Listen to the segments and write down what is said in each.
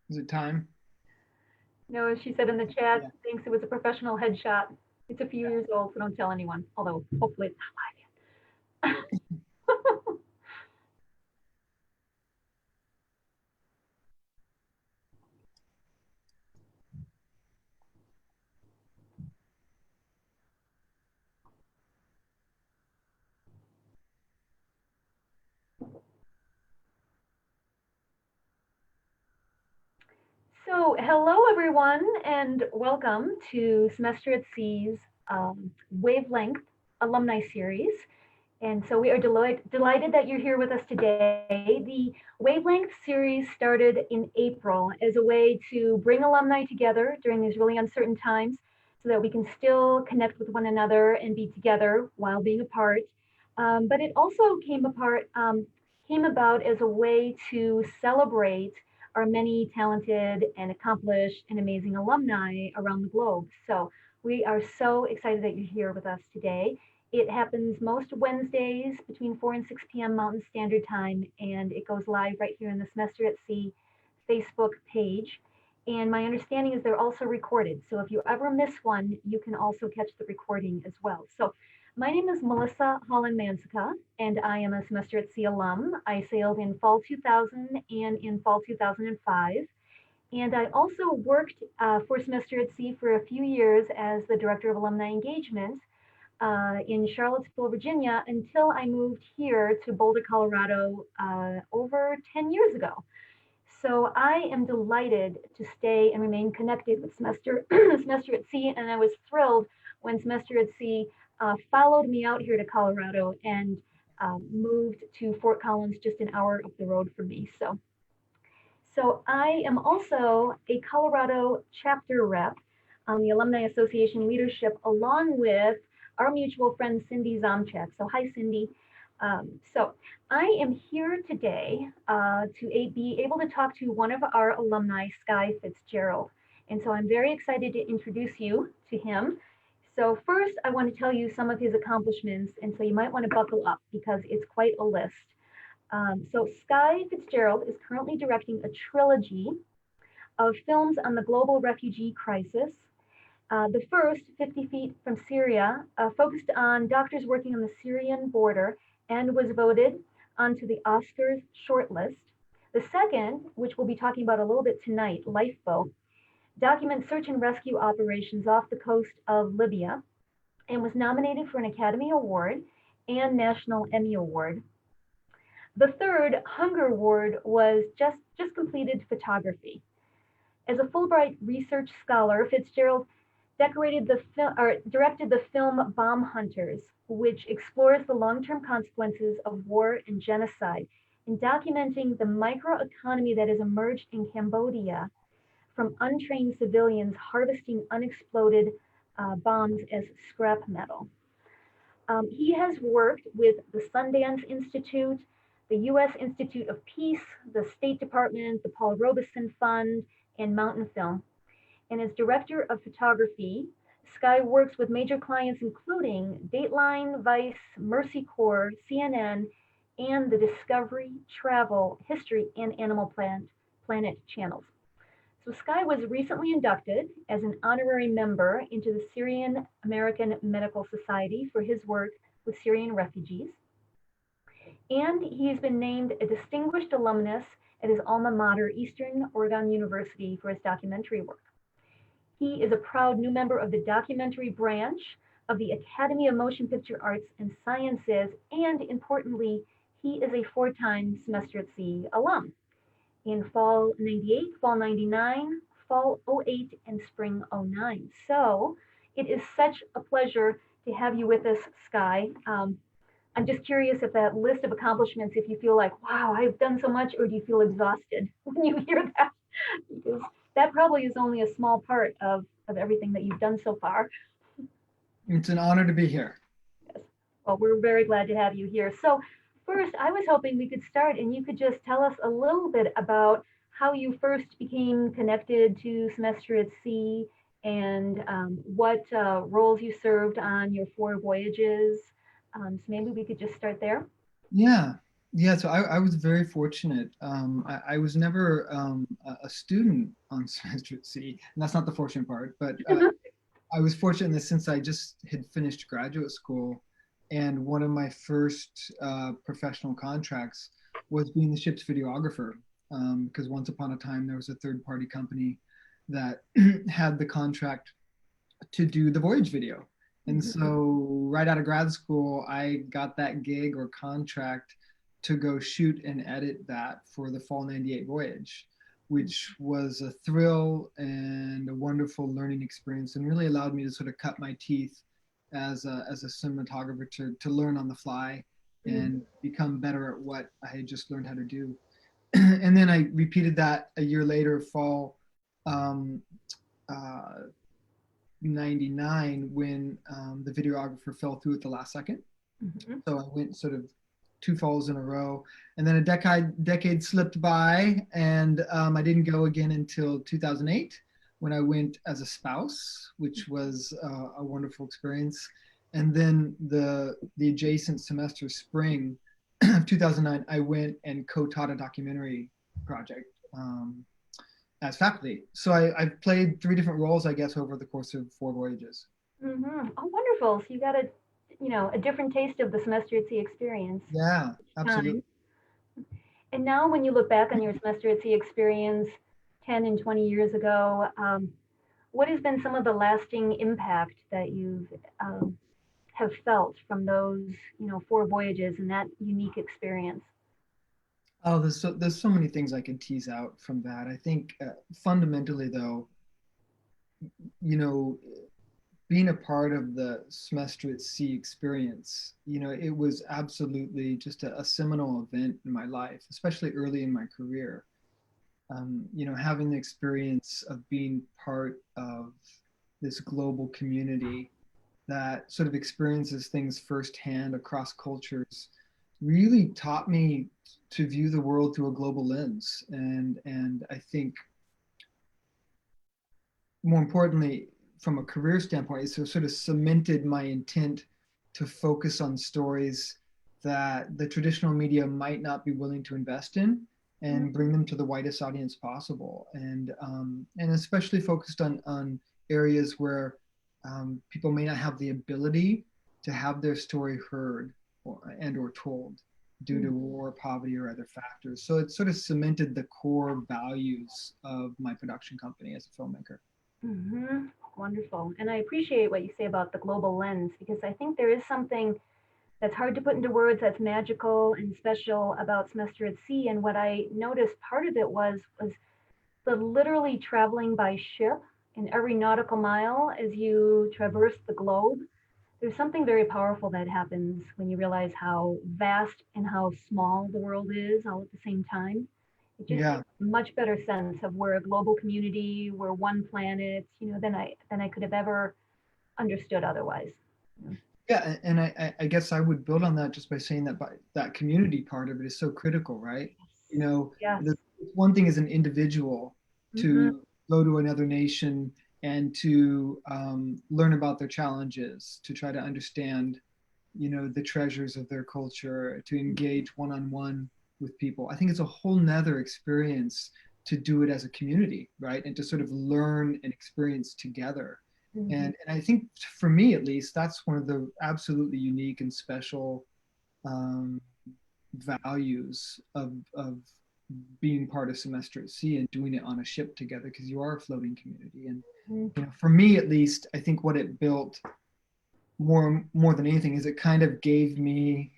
Is it time? No, as she said in the chat, Yeah. thinks it was a professional headshot. It's a few years old, so don't tell anyone. Although hopefully it's not live yet. So, hello everyone, and welcome to Semester at Sea's Wavelength Alumni Series. And so we are delighted that you're here with us today. The Wavelength series started in April as a way to bring alumni together during these really uncertain times so that we can still connect with one another and be together while being apart. But it also came about as a way to celebrate our many talented and accomplished and amazing alumni around the globe. So we are so excited that you're here with us today. It happens most Wednesdays between 4 and 6 p.m. Mountain Standard Time, and it goes live right here in the Semester at Sea Facebook page. And my understanding is they're also recorded. So if you ever miss one, you can also catch the recording as well. So my name is Melissa Holland Mansika, and I am a Semester at Sea alum. I sailed in fall 2000 and in fall 2005. And I also worked for Semester at Sea for a few years as the Director of Alumni Engagement in Charlottesville, Virginia, until I moved here to Boulder, Colorado over 10 years ago. So I am delighted to stay and remain connected with Semester at Sea, and I was thrilled when Semester at Sea followed me out here to Colorado and moved to Fort Collins, just an hour up the road from me. So I am also a Colorado chapter rep on the Alumni Association leadership, along with our mutual friend Cindy Zomchek. So hi, Cindy. So I am here today to be able to talk to one of our alumni, Skye Fitzgerald. And so I'm very excited to introduce you to him. So first, I want to tell you some of his accomplishments, and so you might want to buckle up because it's quite a list. So Skye Fitzgerald is currently directing a trilogy of films on the global refugee crisis. The first, 50 Feet from Syria, focused on doctors working on the Syrian border and was voted onto the Oscars shortlist. The second, which we'll be talking about a little bit tonight, Lifeboat, documents search and rescue operations off the coast of Libya and was nominated for an Academy Award and National Emmy Award. The third, Hunger Award, was just completed photography. As a Fulbright research scholar, Fitzgerald directed the film Bomb Hunters, which explores the long-term consequences of war and genocide in documenting the microeconomy that has emerged in Cambodia from untrained civilians harvesting unexploded bombs as scrap metal. He has worked with the Sundance Institute, the U.S. Institute of Peace, the State Department, the Paul Robeson Fund, and Mountain Film. And as director of photography, Skye works with major clients including Dateline, Vice, Mercy Corps, CNN, and the Discovery, Travel, History, and Animal Planet channels. So Skye was recently inducted as an honorary member into the Syrian American Medical Society for his work with Syrian refugees. And he has been named a distinguished alumnus at his alma mater, Eastern Oregon University, for his documentary work. He is a proud new member of the documentary branch of the Academy of Motion Picture Arts and Sciences, and importantly, he is a four-time Semester at Sea alum in fall 98, fall 99, fall '08, and spring '09. So it is such a pleasure to have you with us, Skye. I'm just curious if that list of accomplishments, if you feel like, wow, I've done so much, or do you feel exhausted when you hear that? Because that probably is only a small part of everything that you've done so far. It's an honor to be here. Yes. Well, we're very glad to have you here. So first, I was hoping we could start and you could just tell us a little bit about how you first became connected to Semester at Sea and what roles you served on your four voyages. So maybe we could just start there. Yeah. Yeah, so I was very fortunate. I was never a student on semester at sea, and that's not the fortunate part, but I was fortunate in the sense I just had finished graduate school, and one of my first professional contracts was being the ship's videographer. Because once upon a time there was a third party company that had the contract to do the voyage video. And so right out of grad school, I got that gig or contract to go shoot and edit that for the fall 98 voyage, which was a thrill and a wonderful learning experience and really allowed me to sort of cut my teeth as a cinematographer to learn on the fly and become better at what I had just learned how to do. And then I repeated that a year later, fall um, uh, 99, when the videographer fell through at the last second. So I went sort of two falls in a row. And then a decade slipped by, and I didn't go again until 2008 when I went as a spouse, which was a wonderful experience. And then the adjacent semester, spring of 2009, I went and co-taught a documentary project as faculty. So I've played three different roles, I guess, over the course of four voyages. Oh, wonderful. So you got a different taste of the semester at sea experience. Yeah, absolutely. Time. And now when you look back on your semester at sea experience 10 and 20 years ago, what has been some of the lasting impact that you've have felt from those, four voyages and that unique experience? Oh, there's so many things I could tease out from that. I think fundamentally, though, you know, being a part of the semester at sea experience, it was absolutely just a seminal event in my life, especially early in my career. Having the experience of being part of this global community that sort of experiences things firsthand across cultures really taught me to view the world through a global lens. And I think more importantly, from a career standpoint, it's sort of cemented my intent to focus on stories that the traditional media might not be willing to invest in and bring them to the widest audience possible. And especially focused on areas where people may not have the ability to have their story heard or told due to war, poverty, or other factors. So it sort of cemented the core values of my production company as a filmmaker. Wonderful. And I appreciate what you say about the global lens, because I think there is something that's hard to put into words that's magical and special about semester at sea. And what I noticed part of it was the literally traveling by ship in every nautical mile as you traverse the globe. There's something very powerful that happens when you realize how vast and how small the world is all at the same time. It just Yeah. makes a much better sense of we're a global community, we're one planet, than I could have ever understood otherwise. Yeah, and I guess I would build on that just by saying that that community part of it is so critical, right? Yes. One thing as an individual Mm-hmm. to go to another nation and to learn about their challenges, to try to understand, the treasures of their culture, to engage one-on-one with people. I think it's a whole nother experience to do it as a community, right? And to sort of learn and experience together. And I think for me at least, that's one of the absolutely unique and special um, values of being part of semester at sea and doing it on a ship together, because you are a floating community. And for me at least, I think what it built more than anything is it kind of gave me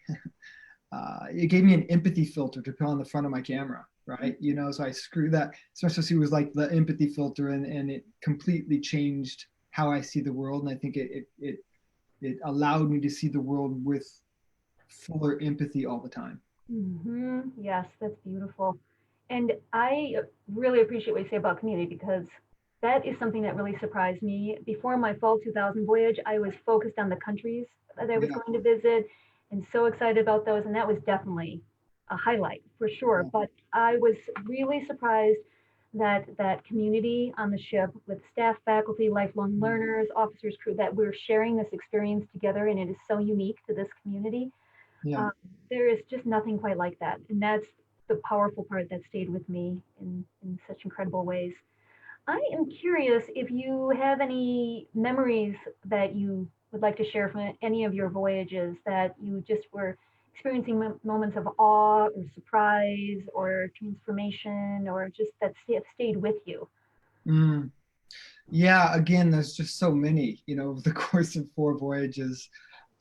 an empathy filter to put on the front of my camera, right? So I screwed that. Semester C was like the empathy filter, and it completely changed how I see the world. And I think it allowed me to see the world with fuller empathy all the time. Yes, that's beautiful. And I really appreciate what you say about community, because that is something that really surprised me. Before my fall 2000 voyage, I was focused on the countries that I was Yeah. going to visit and so excited about those. And that was definitely a highlight for sure. Yeah. But I was really surprised that that community on the ship with staff, faculty, lifelong learners, officers, crew, that we're sharing this experience together. And it is so unique to this community. Yeah. Um, there is just nothing quite like that. And that's the powerful part that stayed with me in such incredible ways. I am curious if you have any memories that you would like to share from any of your voyages that you just were experiencing moments of awe or surprise or transformation or just that stayed with you. Mm. Yeah, again, there's just so many, over the course of 4 voyages.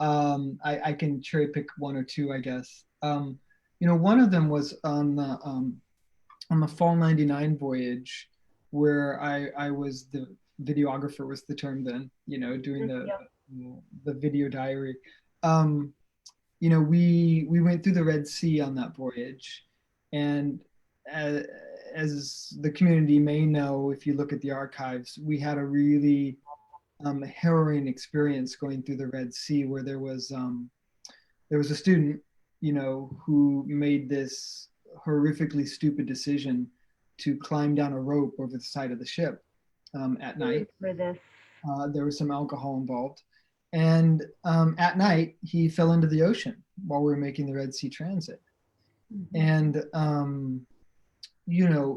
I can cherry pick one or two, I guess. One of them was on the fall '99 voyage, where I was the videographer was the term then, doing Yep. the video diary. Um, we went through the Red Sea on that voyage, and as, as the community may know, if you look at the archives, we had a really harrowing experience going through the Red Sea, where there was a student, who made this horrifically stupid decision to climb down a rope over the side of the ship at night. For this. There was some alcohol involved. And at night, he fell into the ocean while we were making the Red Sea transit. Mm-hmm. And,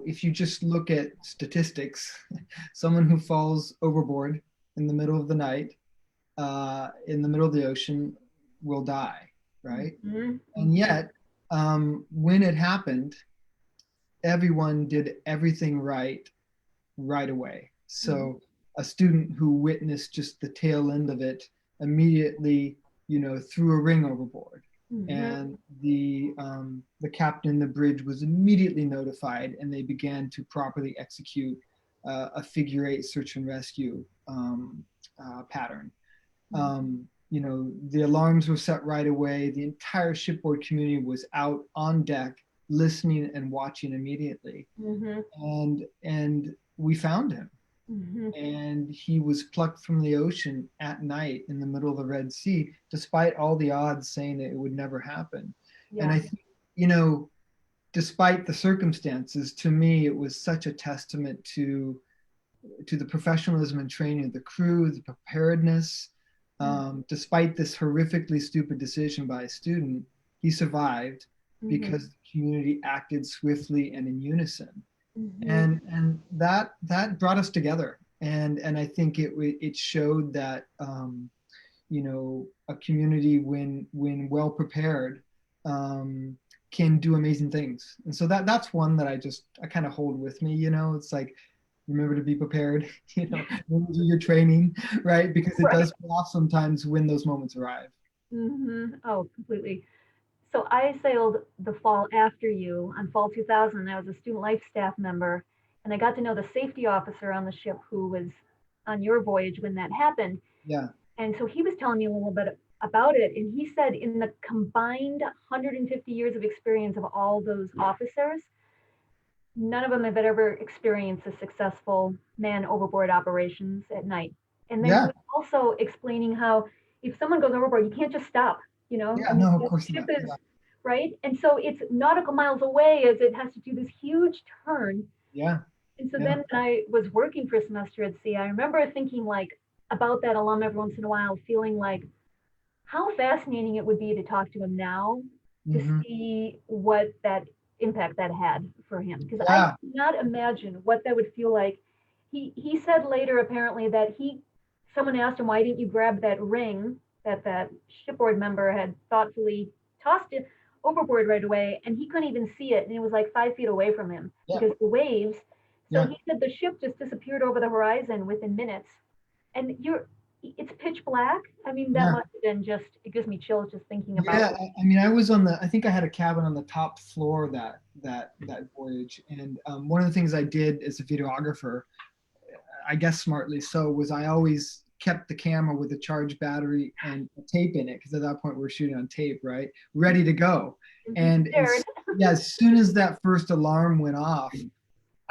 if you just look at statistics, someone who falls overboard in the middle of the night, in the middle of the ocean, will die, right? Mm-hmm. And yet, when it happened, everyone did everything right away. So a student who witnessed just the tail end of it immediately, threw a ring overboard. Mm-hmm. And the captain in the bridge was immediately notified, and they began to properly execute a figure 8 search and rescue pattern. The alarms were set right away. The entire shipboard community was out on deck, listening and watching immediately. Mm-hmm. And we found him. Mm-hmm. And he was plucked from the ocean at night in the middle of the Red Sea, despite all the odds saying that it would never happen. Yeah. And I think, despite the circumstances, to me, it was such a testament to the professionalism and training of the crew, the preparedness. Despite this horrifically stupid decision by a student, he survived because the community acted swiftly and in unison. And that brought us together. And I think it showed that a community, when well prepared, can do amazing things. And so that's one that I kind of hold with me. It's like, remember to be prepared. Remember do your training, right? Because it does pay off sometimes when those moments arrive. Mm-hmm. Oh, completely. So I sailed the fall after you on fall 2000. I was a student life staff member, and I got to know the safety officer on the ship who was on your voyage when that happened. Yeah. And so he was telling me a little bit about it, and he said in the combined 150 years of experience of all those officers, none of them have ever experienced a successful man overboard operations at night. And then he was also explaining how if someone goes overboard, you can't just stop, Yeah, I mean, no, of the course ship not. is right. And so it's nautical miles away as it has to do this huge turn. Yeah. And so then when I was working for a semester at sea, I remember thinking like about that alum every once in a while, feeling like how fascinating it would be to talk to him now to see what that impact that had for him. Because I cannot imagine what that would feel like. He said later apparently that someone asked him, why didn't you grab that ring that shipboard member had thoughtfully tossed it overboard right away, and he couldn't even see it, and it was like 5 feet away from him because the waves. So he said the ship just disappeared over the horizon within minutes, and it's pitch black. I mean, that must have been it gives me chills just thinking about it. I mean, I think I had a cabin on the top floor of that voyage. And one of the things I did as a videographer, I guess smartly so, was I always kept the camera with a charged battery and a tape in it, because at that point we were shooting on tape, right? Ready to go. And as soon as that first alarm went off,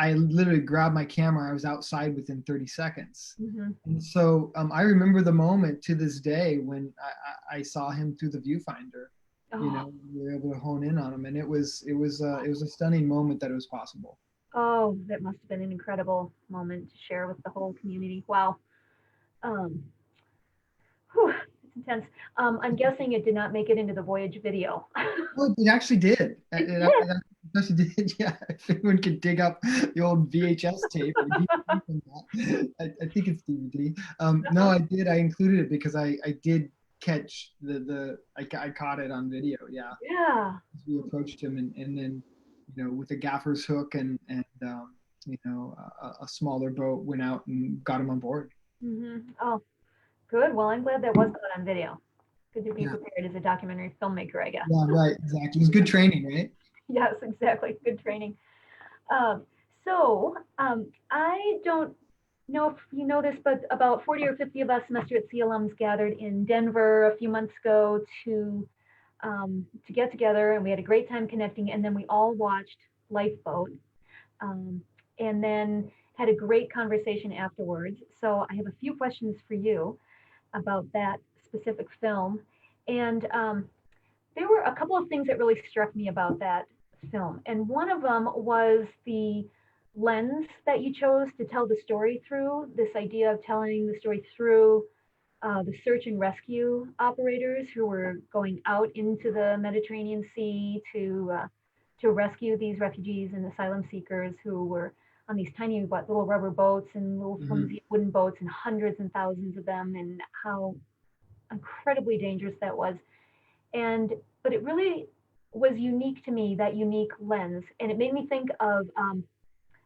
I literally grabbed my camera. I was outside within 30 seconds. And so I remember the moment to this day when I saw him through the viewfinder. We were able to hone in on him, and it was a stunning moment that it was possible. Oh, that must have been an incredible moment to share with the whole community. Wow. It's intense. I'm guessing it did not make it into the voyage video. Oh, it actually did. It did. It actually did. Yeah, if anyone could dig up the old VHS tape or DVD from that, I think it's DVD. No, I did. I included it because I did catch I caught it on video. Yeah, Yeah. we approached him and then with a gaffer's hook and a smaller boat went out and got him on board. Oh, good. Well, I'm glad that was caught on video. Good to be Yeah, prepared as a documentary filmmaker, I guess. yeah, right, exactly. It was good training, right? Yes, exactly. Good training. Um, I don't know if you know this, but about 40 or 50 of us Semester at Sea alums gathered in Denver a few months ago to get together, and we had a great time connecting. And then we all watched Lifeboat, um, and then had a great conversation afterwards. So I have a few questions for you about that specific film. And there were a couple of things that really struck me about that film. And one of them was the lens that you chose to tell the story through, this idea of telling the story through the search and rescue operators who were going out into the Mediterranean Sea to rescue these refugees and asylum seekers who were on these tiny little rubber boats and little flimsy wooden boats and hundreds and thousands of them, and how incredibly dangerous that was. But it really was unique to me, that unique lens, and it made me think of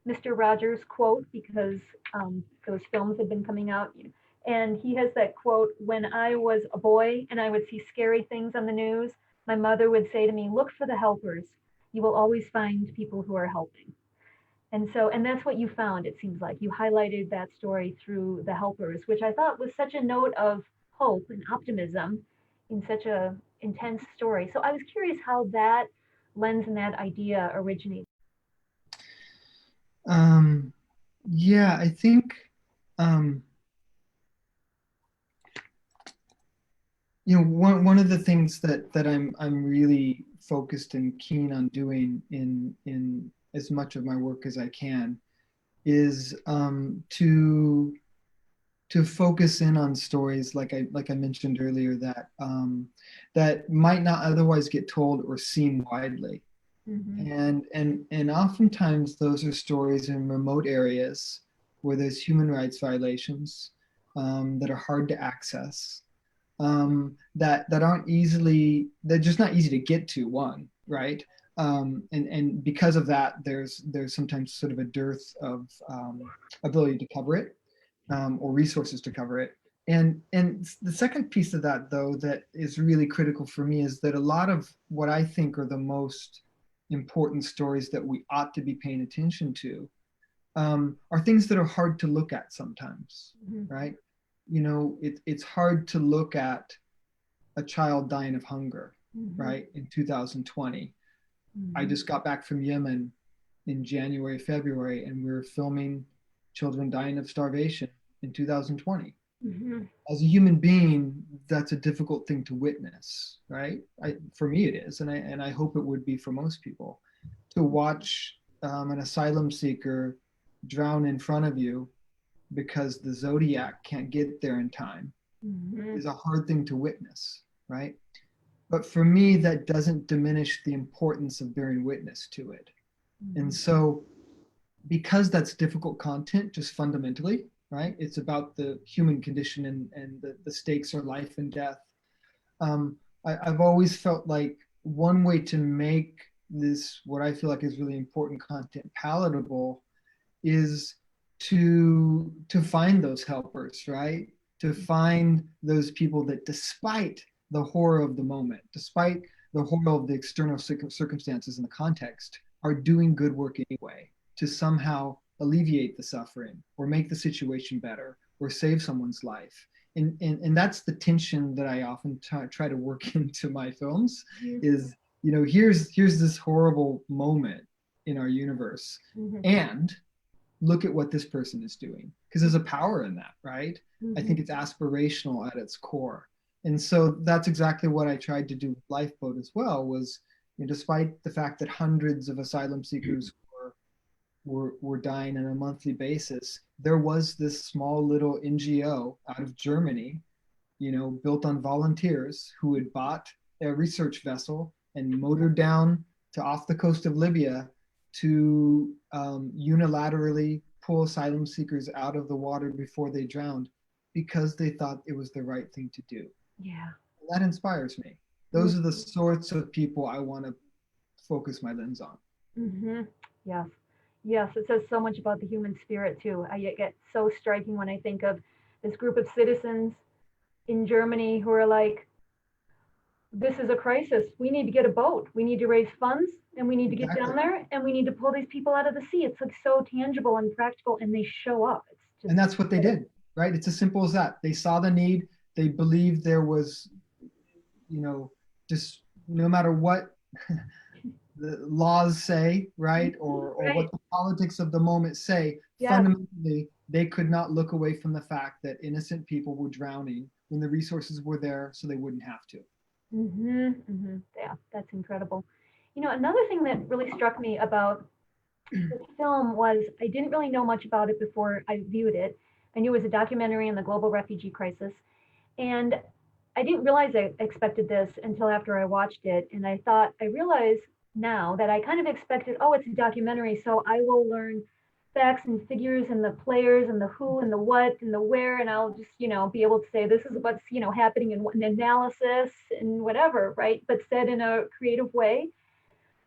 Mr. Rogers' quote, because those films had been coming out, and he has that quote: "When I was a boy and I would see scary things on the news, my mother would say to me, 'Look for the helpers. You will always find people who are helping.'" And that's what you found. It seems like you highlighted that story through the helpers, which I thought was such a note of hope and optimism in such a intense story. So I was curious how that lens and that idea originated. Yeah, I think um, one of the things that I'm really focused and keen on doing in as much of my work as I can is to focus in on stories like I mentioned earlier that might not otherwise get told or seen widely. Mm-hmm. And oftentimes those are stories in remote areas where there's human rights violations that are hard to access, that aren't easily, they're just not easy to get to, one, right? And because of that, there's sometimes sort of a dearth of ability to cover it, or resources to cover it. And the second piece of that, though, that is really critical for me is that a lot of what I think are the most important stories that we ought to be paying attention to are things that are hard to look at sometimes, Mm-hmm. right? It's hard to look at a child dying of hunger, Mm-hmm. right, in 2020. I Mm-hmm. just got back from Yemen in January, February, and we were filming children dying of starvation in 2020. Mm-hmm. As a human being, that's a difficult thing to witness, right? For me, it is, and I hope it would be for most people. To watch an asylum seeker drown in front of you because the Zodiac can't get there in time Mm-hmm. is a hard thing to witness, right? But for me, that doesn't diminish the importance of bearing witness to it. And so, because that's difficult content, just fundamentally, right? It's about the human condition and the stakes are life and death. I've always felt like one way to make this, what I feel like is really important content, palatable is to find those helpers, right? To find those people that, despite the horror of the moment, despite the horror of the external circumstances and the context, are doing good work anyway to somehow alleviate the suffering or make the situation better or save someone's life. And that's the tension that I often try to work into my films is, here's this horrible moment in our universe, Mm-hmm. and look at what this person is doing, because there's a power in that, right? Mm-hmm. I think it's aspirational at its core. And so that's exactly what I tried to do with Lifeboat as well, was, despite the fact that hundreds of asylum seekers were dying on a monthly basis, there was this small little NGO out of Germany, built on volunteers who had bought a research vessel and motored down to off the coast of Libya to unilaterally pull asylum seekers out of the water before they drowned because they thought it was the right thing to do. Yeah. That inspires me. Those are the sorts of people I want to focus my lens on. Mm-hmm. Yes. Yes, it says so much about the human spirit too. I get so striking when I think of this group of citizens in Germany who are like, this is a crisis. We need to get a boat. We need to raise funds and we need to get down there and we need to pull these people out of the sea. It's like so tangible and practical and they show up. It's just, and that's what they did, right? It's as simple as that. They saw the need. They believed there was, just no matter what the laws say, right? Or what the politics of the moment say, fundamentally, they could not look away from the fact that innocent people were drowning when the resources were there so they wouldn't have to. Mm-hmm, mm-hmm. Yeah, that's incredible. Another thing that really struck me about this film was I didn't really know much about it before I viewed it. I knew it was a documentary on the global refugee crisis. And I didn't realize I expected this until after I watched it. And I realize now that I kind of expected, oh, it's a documentary, so I will learn facts and figures and the players and the who and the what and the where, and I'll just, be able to say this is what's, happening in an analysis and whatever, right? But said in a creative way.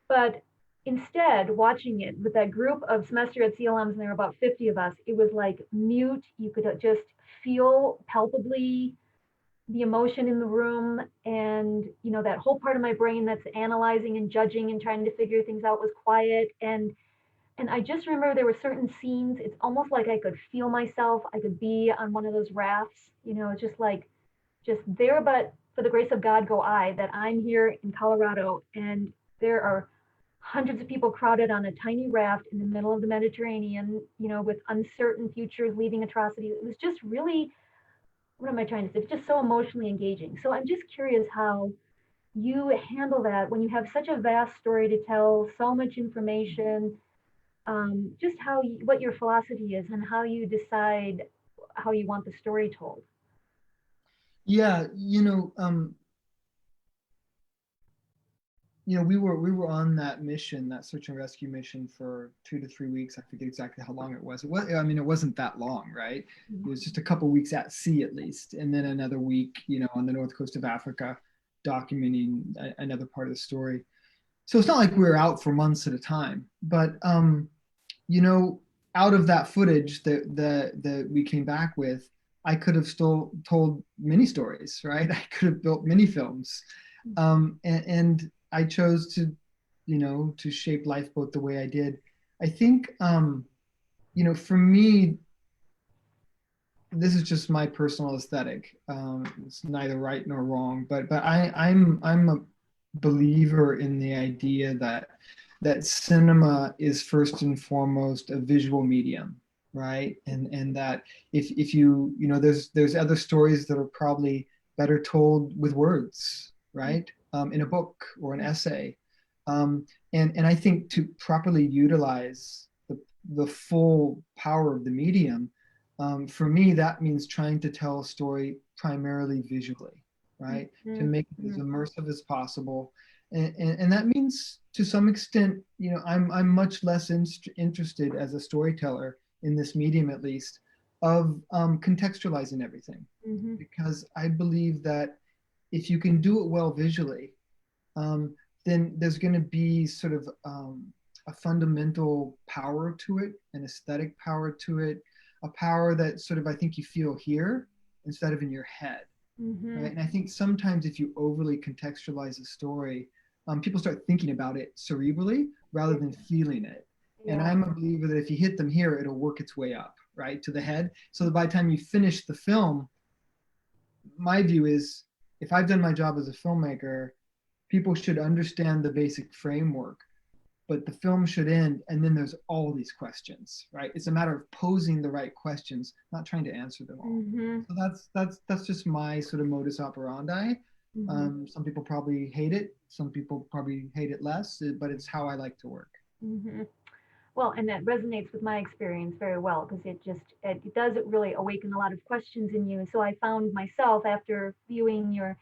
But instead, watching it with that group of semester at CLMs, and there were about 50 of us, it was like mute. You could just feel palpably the emotion in the room, and that whole part of my brain that's analyzing and judging and trying to figure things out was quiet. And I just remember there were certain scenes, it's almost like I could feel myself. I could be on one of those rafts, just there, but for the grace of God go I, that I'm here in Colorado and there are hundreds of people crowded on a tiny raft in the middle of the Mediterranean, with uncertain futures, leading atrocities. It was just really, what am I trying to say? It's just so emotionally engaging. So I'm just curious how you handle that when you have such a vast story to tell, so much information, just what your philosophy is and how you decide how you want the story told. Yeah, we were on that mission, that search and rescue mission, for 2 to 3 weeks. I forget exactly how long it was. It wasn't that long, right? It was just a couple weeks at sea at least, and then another week, on the north coast of Africa, documenting another part of the story. So it's not like we were out for months at a time, but out of that footage that we came back with, I could have still told many stories, right? I could have built many films, and I chose to shape Lifeboat the way I did. I think, for me, this is just my personal aesthetic. It's neither right nor wrong, but I'm a believer in the idea that cinema is first and foremost a visual medium, right? And that if there's other stories that are probably better told with words, right? In a book or an essay. And I think to properly utilize the full power of the medium, for me, that means trying to tell a story primarily visually, right? To make it as immersive as possible. And that means, to some extent, I'm much less interested as a storyteller in this medium, at least, of contextualizing everything, because I believe that if you can do it well visually, then there's going to be sort of a fundamental power to it, an aesthetic power to it, a power that sort of, I think, you feel here instead of in your head. Right? And I think sometimes if you overly contextualize a story, people start thinking about it cerebrally rather than feeling it. Yeah. And I'm a believer that if you hit them here, it'll work its way up, right, to the head. So that by the time you finish the film, my view is, if I've done my job as a filmmaker, people should understand the basic framework, but the film should end, and then there's all these questions, right? It's a matter of posing the right questions, not trying to answer them all. So that's just my sort of modus operandi. Some people probably hate it. Some people probably hate it less, but it's how I like to work. Well, and that resonates with my experience very well because it does really awaken a lot of questions in you. So I found myself after viewing your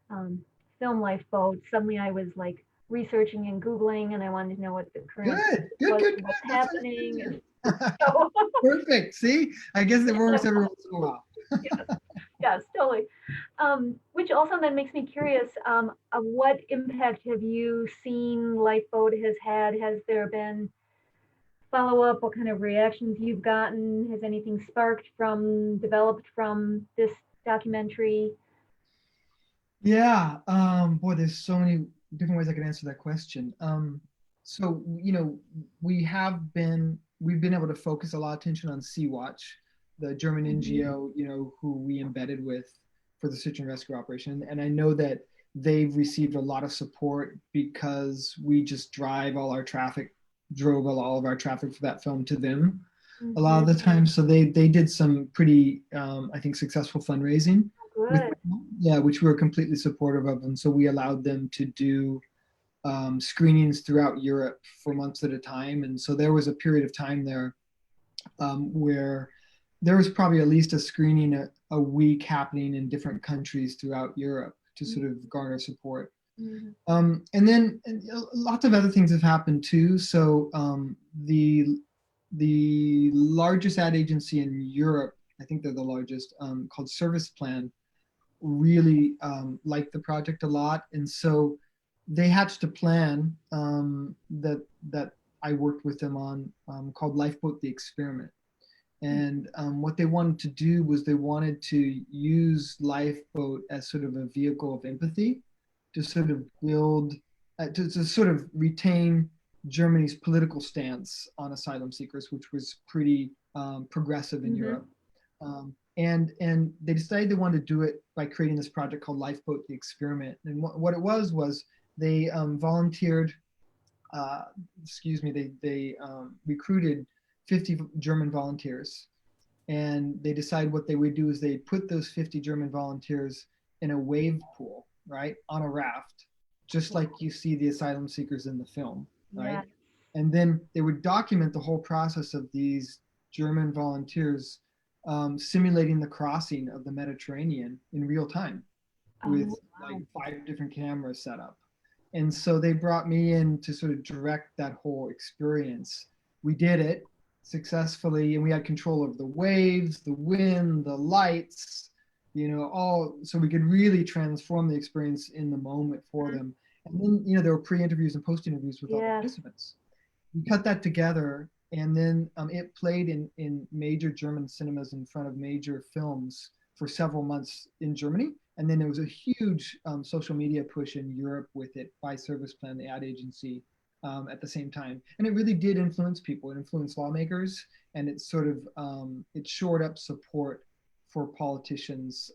um, film Lifeboat, suddenly I was like researching and Googling, and I wanted to know what the current Good, good, was good, and good. what's That's what I happening. And do. so, Perfect. See, I guess it works every once in a while. yes, yes, totally. Which also then makes me curious, of what impact have you seen Lifeboat has had? Has there been follow up? What kind of reactions you've gotten? Has anything developed from this documentary? Yeah. Boy, there's so many different ways I could answer that question. So, we've been able to focus a lot of attention on Sea-Watch, the German Mhm. NGO, who we embedded with for the search and rescue operation. And I know that they've received a lot of support because we just drove all of our traffic for that film to them a lot Mhm. of the time. So they did some pretty, I think, successful fundraising with, Good. yeah, which we were completely supportive of. And so we allowed them to do screenings throughout Europe for months at a time. And so there was a period of time there where there was probably at least a screening a week happening in different countries throughout Europe to sort of garner support. Mhm. And then lots of other things have happened too. So the largest ad agency in Europe, I think they're the largest, called Service Plan, really liked the project a lot, and so they hatched a plan that I worked with them on, called Lifeboat: The Experiment. And what they wanted to do was they wanted to use Lifeboat as sort of a vehicle of empathy to sort of build, to sort of retain Germany's political stance on asylum seekers, which was pretty progressive in Mhm. Europe. And they decided they wanted to do it by creating this project called Lifeboat: The Experiment. And what it was they volunteered, uh, excuse me, they recruited 50 German volunteers, and they decided what they would do is they put those 50 German volunteers in a wave pool, right, on a raft, just like you see the asylum seekers in the film, right? Yes. And then they would document the whole process of these German volunteers simulating the crossing of the Mediterranean in real time Oh, with like wow. 5 different cameras set up. And so they brought me in to sort of direct that whole experience. We did it successfully, and we had control of the waves, the wind, the lights, all, so we could really transform the experience in the moment for Mhm. them. And then, there were pre-interviews and post-interviews with all the Yes. participants. We cut that together, and then it played in major German cinemas in front of major films for several months in Germany. And then there was a huge social media push in Europe with it by Service Plan, the ad agency, at the same time. And it really did influence people. It influenced lawmakers, and it sort of it shored up support for politicians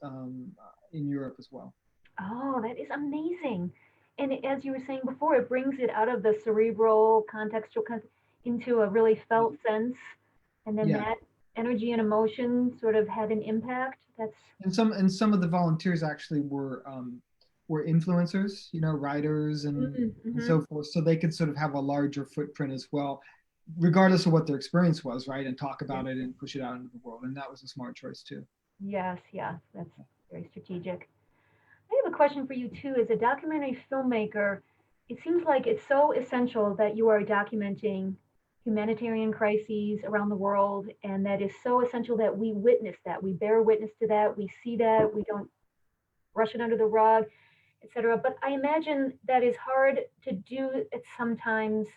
in Europe as well. Oh, that is amazing. And as you were saying before, it brings it out of the cerebral, contextual into a really felt sense. And then Yeah, that energy and emotion sort of had an impact. That's, and some of the volunteers actually were influencers, writers and mm-hmm. so forth, so they could sort of have a larger footprint as well, regardless of what their experience was, right, and talk Yes, about it and push it out into the world. And that was a smart choice too. yes, yes. That's very strategic. I have a question for you too. As a documentary filmmaker, it seems like it's so essential that you are documenting humanitarian crises around the world, and that is so essential that we witness that, we bear witness to that, we see that, we don't brush it under the rug, etc. But I imagine that is hard to do at sometimes,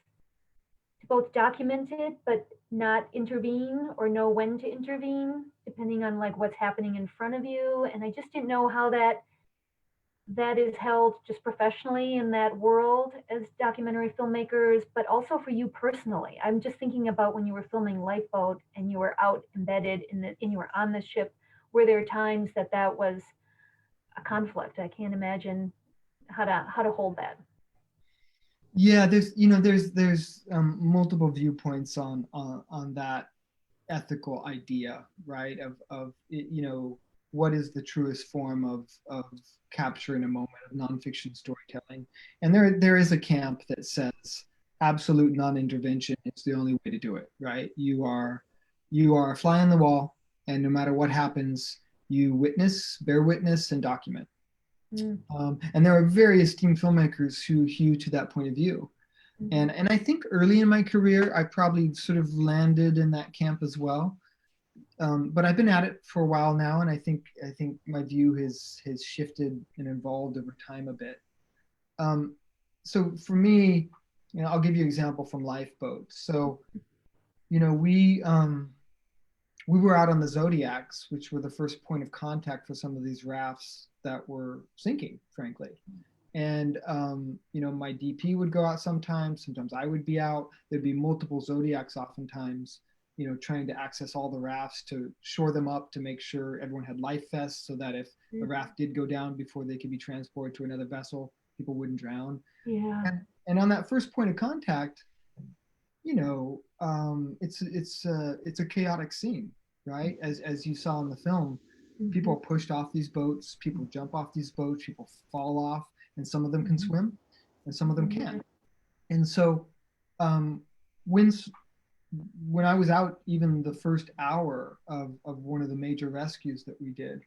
to both document it but not intervene or know when to intervene, depending on like what's happening in front of you. And I just didn't know how that is held just professionally in that world as documentary filmmakers, but also for you personally. I'm just thinking about when you were filming Lifeboat and you were out embedded and you were on the ship. Were there times that was a conflict? I can't imagine how to hold that. Yeah, there's multiple viewpoints on that ethical idea, right? Of what is the truest form of capturing a moment of nonfiction storytelling. And there is a camp that says absolute non-intervention is the only way to do it, right? You are a fly on the wall, and no matter what happens, you witness, bear witness, and document. Mm, And there are very esteemed filmmakers who hew to that point of view. mhm. And I think early in my career, I probably sort of landed in that camp as well. But I've been at it for a while now, and I think my view has shifted and evolved over time a bit. Um, so for me, I'll give you an example from Lifeboat. So we were out on the Zodiacs, which were the first point of contact for some of these rafts that were sinking, frankly. And my DP would go out sometimes. Sometimes I would be out. There'd be multiple Zodiacs, oftentimes. Trying to access all the rafts to shore them up to make sure everyone had life vests, so that if the raft did go down before they could be transported to another vessel, people wouldn't drown. Yeah. And on that first point of contact, it's a chaotic scene, right? As you saw in the film, people are pushed off these boats, people jump off these boats, people fall off, and some of them can swim, and some of them can't. And so, um, when when I was out, even the first hour of one of the major rescues that we did,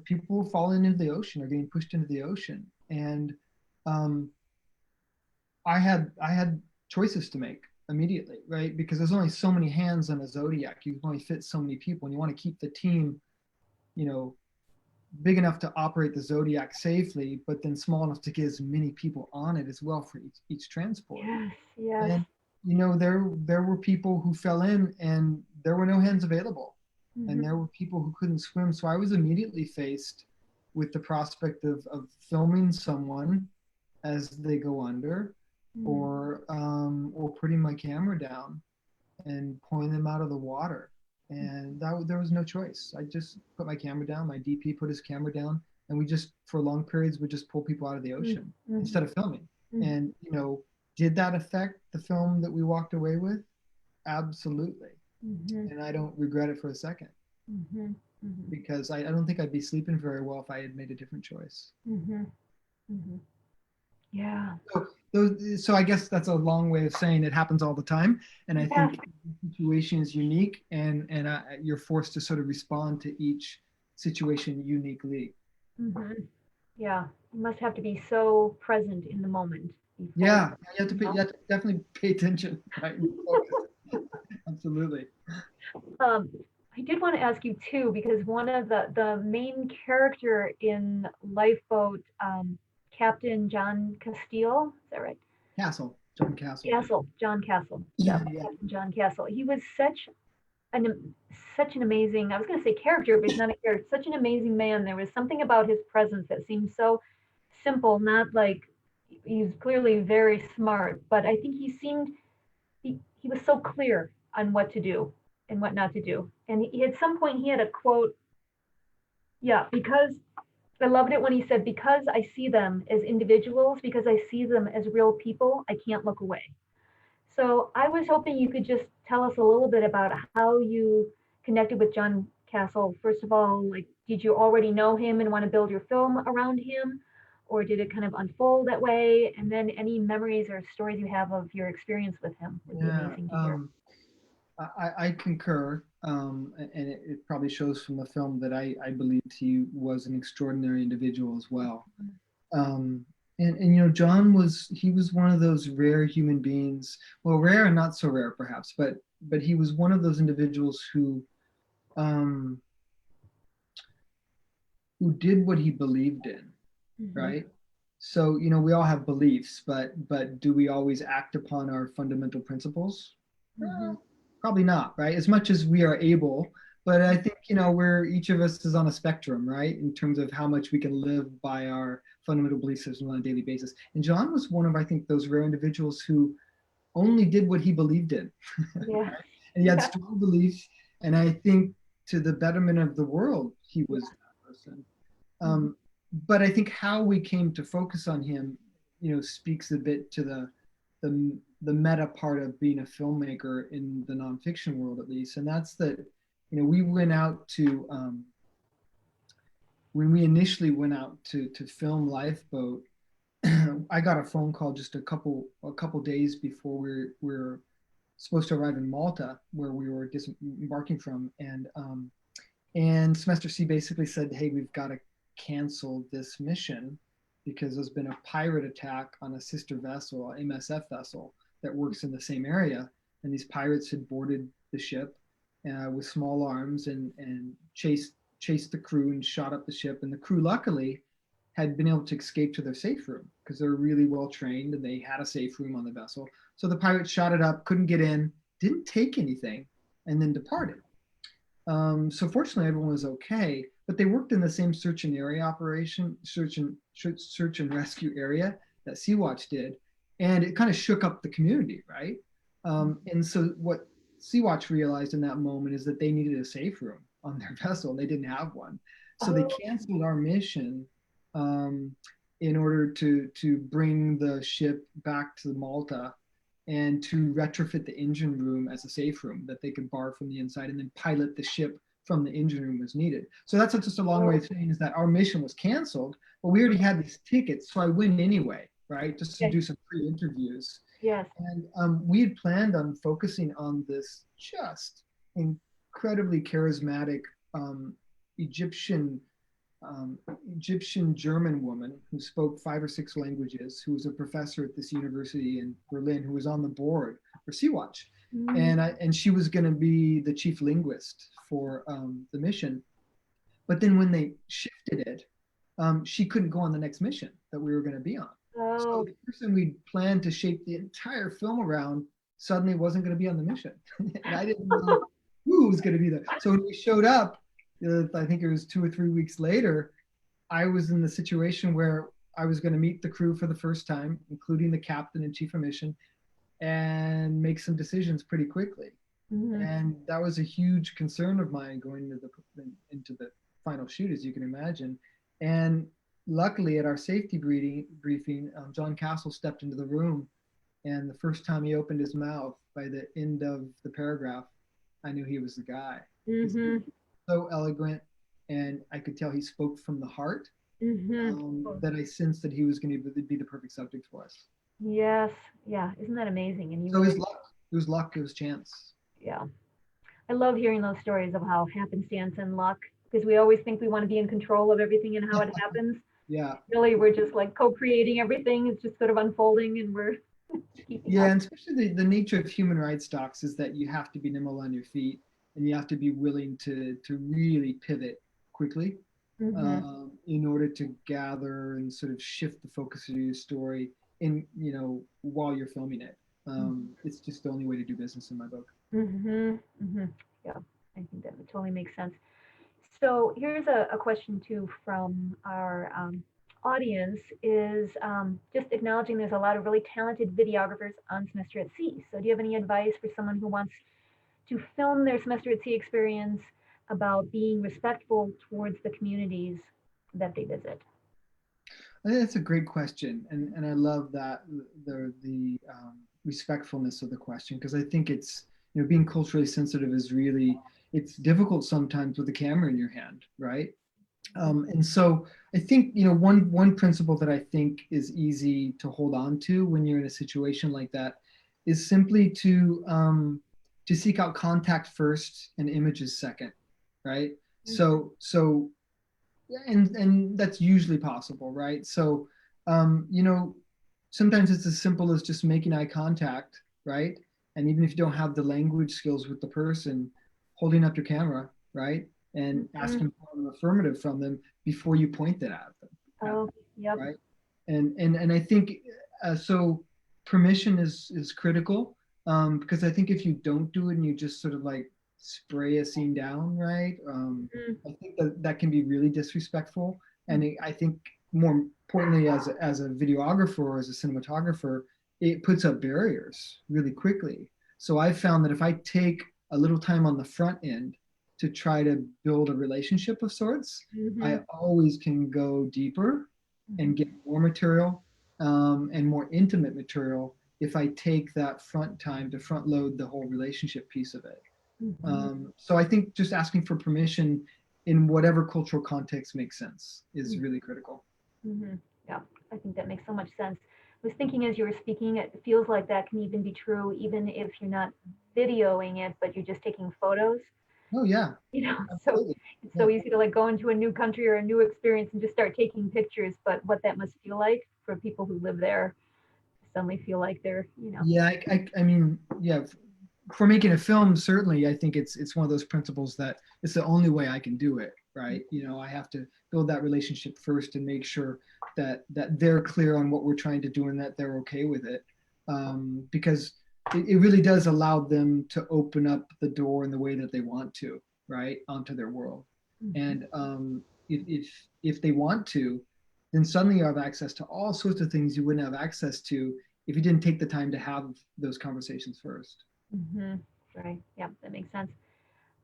people falling into the ocean or getting pushed into the ocean, and um, I had choices to make immediately, right? Because there's only so many hands on a Zodiac. You can only fit so many people, and you want to keep the team, you know, big enough to operate the Zodiac safely, but then small enough to get as many people on it as well for each transport. Yes. Yes. And there were people who fell in, and there were no hands available, and there were people who couldn't swim. So I was immediately faced with the prospect of filming someone as they go under, or putting my camera down and pulling them out of the water. And there was no choice. I just put my camera down. My DP put his camera down, and we just, for long periods, would just pull people out of the ocean instead of filming. And did that affect the film that we walked away with? Absolutely. And I don't regret it for a second, because I don't think I'd be sleeping very well if I had made a different choice. Yeah. So I guess that's a long way of saying it happens all the time, and I think each situation is unique, and you're forced to sort of respond to each situation uniquely. Yeah. You must have to be so present in the moment. Yeah, you have to definitely pay attention, right? Absolutely. I did want to ask you too, because one of the main character in Lifeboat, Captain John Castile, is that right? John Castle. John Castle. Yeah, Yeah, Captain John Castle. He was such an amazing, I was going to say character, but he's not a character, such an amazing man. There was something about his presence that seemed so simple, not like he's clearly very smart, but I think he was so clear on what to do and what not to do. And at some point he had a quote, yeah, because I loved it when he said, because I see them as individuals, because I see them as real people, I can't look away. So I was hoping you could just tell us a little bit about how you connected with John Castle. First of all, like, did you already know him and want to build your film around him? Or did it kind of unfold that way? And then any memories or stories you have of your experience with him would be amazing to hear. I concur, and it probably shows from the film that I believed he was an extraordinary individual as well. And John was one of those rare human beings. Well, rare and not so rare, perhaps, but he was one of those individuals um, who did what he believed in, right? So we all have beliefs, but do we always act upon our fundamental principles? Probably not, right? As much as we are able, but I think we're, each of us is on a spectrum, right, in terms of how much we can live by our fundamental belief system on a daily basis. And John was one of, I think, those rare individuals who only did what he believed in. Yeah. And he had strong beliefs, and I think to the betterment of the world, he was that person. But I think how we came to focus on him, speaks a bit to the meta part of being a filmmaker in the nonfiction world, at least. And that's that, we went out to, when we initially went out to film Lifeboat, I got a phone call just a couple days before we're supposed to arrive in Malta, where we were disembarking from, and semester C basically said, hey, we've got to cancel this mission because there's been a pirate attack on a sister vessel, an MSF vessel that works in the same area. And these pirates had boarded the ship with small arms and chased the crew and shot up the ship. And the crew, luckily, had been able to escape to their safe room because they're really well trained and they had a safe room on the vessel. So the pirates shot it up, couldn't get in, didn't take anything, and then departed. So fortunately, everyone was okay, but they worked in the same search and area operation, search and rescue area that Sea-Watch did, and it kind of shook up the community, right? And so what Sea-Watch realized in that moment is that they needed a safe room on their vessel, and they didn't have one. So they canceled our mission in order to bring the ship back to Malta and to retrofit the engine room as a safe room that they could borrow from the inside and then pilot the ship from the engine room as needed. So that's just a long way of saying is that our mission was canceled, but we already had these tickets, so I went anyway, right? Just to do some pre-interviews. Yes. And we had planned on focusing on this just incredibly charismatic Egyptian German woman who spoke 5 or 6 languages, who was a professor at this university in Berlin, who was on the board for Sea-Watch. And she was going to be the chief linguist for the mission. But then when they shifted it, she couldn't go on the next mission that we were going to be on. So the person we planned to shape the entire film around suddenly wasn't going to be on the mission. And I didn't know who was going to be there. So when we showed up, I think it was 2 or 3 weeks later, I was in the situation where I was going to meet the crew for the first time, including the captain and chief of mission, and make some decisions pretty quickly. And that was a huge concern of mine going into the final shoot, as you can imagine. And luckily, at our safety briefing, John Castle stepped into the room, and the first time he opened his mouth, by the end of the paragraph, I knew he was the guy. So eloquent, and I could tell he spoke from the heart, that I sensed that he was going to be the perfect subject for us. Yes. Yeah. Isn't that amazing? And so it was luck. It was luck. It was chance. Yeah. I love hearing those stories of how happenstance and luck, because we always think we want to be in control of everything and how it happens. Yeah. Really, we're just like co-creating everything. It's just sort of unfolding, and we're and especially the nature of human rights docs is that you have to be nimble on your feet, and you have to be willing to really pivot quickly in order to gather and sort of shift the focus of your story while you're filming it. It's just the only way to do business in my book. Yeah, I think that totally makes sense. So here's a question too from our audience is just acknowledging there's a lot of really talented videographers on Semester at Sea. So do you have any advice for someone who wants to film their Semester at Sea experience about being respectful towards the communities that they visit? I think that's a great question, and I love that the respectfulness of the question, because I think it's being culturally sensitive is really, it's difficult sometimes with the camera in your hand, right? And so I think one principle that I think is easy to hold on to when you're in a situation like that is simply to seek out contact first and images second, right? So and that's usually possible, right? So sometimes it's as simple as just making eye contact, right? And even if you don't have the language skills with the person, holding up your camera, right? And asking for an affirmative from them before you point it at them. Right? And I think so permission is critical, because I think if you don't do it and you just sort of like spray a scene down, right? I think that can be really disrespectful. And I think more importantly, as a videographer or as a cinematographer, it puts up barriers really quickly. So I found that if I take a little time on the front end to try to build a relationship of sorts, I always can go deeper and get more material and more intimate material if I take that front time to front load the whole relationship piece of it. So I think just asking for permission in whatever cultural context makes sense is really critical. Yeah, I think that makes so much sense. was thinking as you were speaking, it feels like that can even be true, even if you're not videoing it, but you're just taking photos. Oh yeah, So absolutely. it's Yeah. so easy to like go into a new country or a new experience and just start taking pictures. But what that must feel like for people who live there, suddenly feel like they're. Yeah, I mean, yeah, for making a film, certainly, I think it's one of those principles that it's the only way I can do it, right? I have to build that relationship first and make sure that they're clear on what we're trying to do and that they're okay with it, because it really does allow them to open up the door in the way that they want to, right, onto their world. Mhm. And if they want to, then suddenly you have access to all sorts of things you wouldn't have access to if you didn't take the time to have those conversations first. Mm-hmm. Right. Yeah, that makes sense.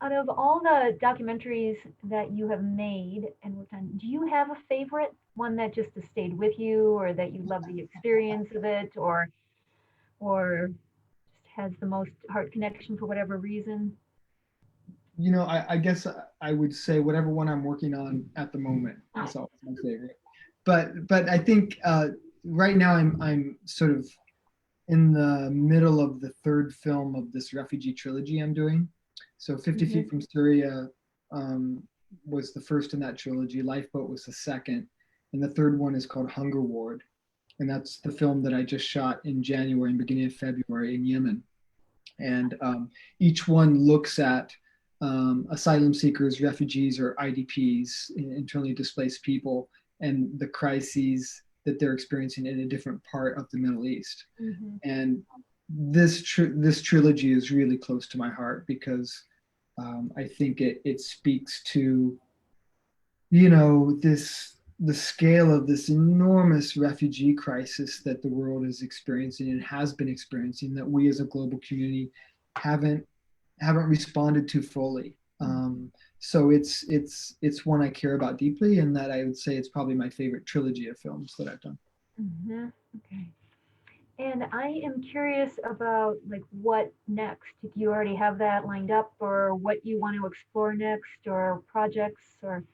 Out of all the documentaries that you have made and worked on, do you have a favorite one that just has stayed with you, or that you love the experience of it, or just has the most heart connection for whatever reason? I guess I would say whatever one I'm working on at the moment is always my favorite. But I think right now I'm sort of in the middle of the third film of this refugee trilogy I'm doing. So 50 Mm-hmm. Feet from Syria um, was the first in that trilogy. Lifeboat was the second, and the third one is called Hunger Ward, and that's the film that I just shot in January and beginning of February in Yemen. And each one looks at asylum seekers, refugees, or IDPs, internally displaced people, and the crises that they're experiencing in a different part of the Middle East. Mm-hmm. And this trilogy is really close to my heart because I think it speaks to this the scale of this enormous refugee crisis that the world is experiencing and has been experiencing that we as a global community haven't haven't responded to fully. So it's one I care about deeply, and that I would say it's probably my favorite trilogy of films that I've done. Mm-hmm. Okay. And I am curious about like what next. Do you already have that lined up, or what you want to explore next, or projects, or?